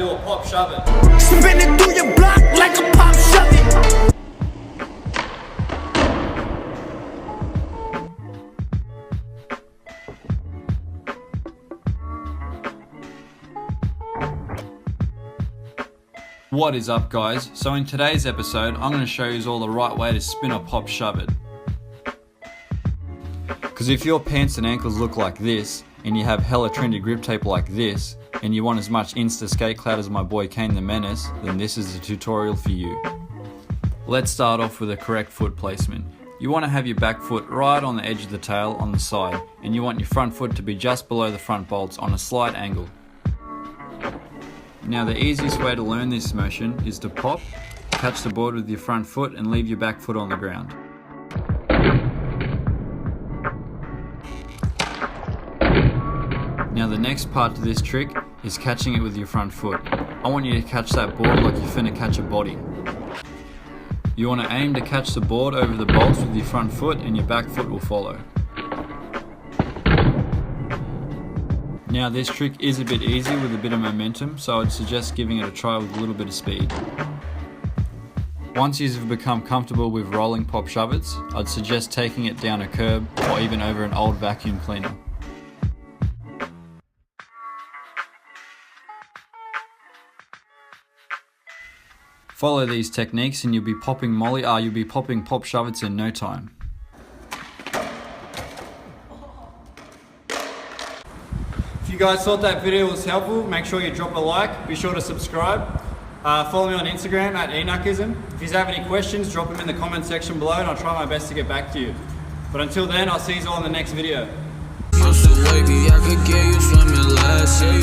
do a pop shove it. Spin it through your block like a pop shove it. What is up, guys? So in today's episode, I'm going to show you all the right way to spin or pop shove it. Because if your pants and ankles look like this, and you have hella trendy grip tape like this, and you want as much Insta skate clout as my boy Kane the Menace, then this is the tutorial for you. Let's start off with a correct foot placement. You want to have your back foot right on the edge of the tail on the side, and you want your front foot to be just below the front bolts on a slight angle. Now the easiest way to learn this motion is to pop, catch the board with your front foot and leave your back foot on the ground. Now the next part to this trick is catching it with your front foot. I want you to catch that board like you're finna catch a body. You want to aim to catch the board over the bolts with your front foot and your back foot will follow. Now this trick is a bit easy with a bit of momentum, so I'd suggest giving it a try with a little bit of speed. Once you've become comfortable with rolling pop shove-its, I'd suggest taking it down a curb or even over an old vacuum cleaner. Follow these techniques and you'll be popping pop shove-its in no time. If you guys thought that video was helpful, make sure you drop a like, be sure to subscribe. Follow me on Instagram at Enochism. If you have any questions, drop them in the comment section below and I'll try my best to get back to you. But until then, I'll see you all in the next video. Baby, I could get you swimming last year.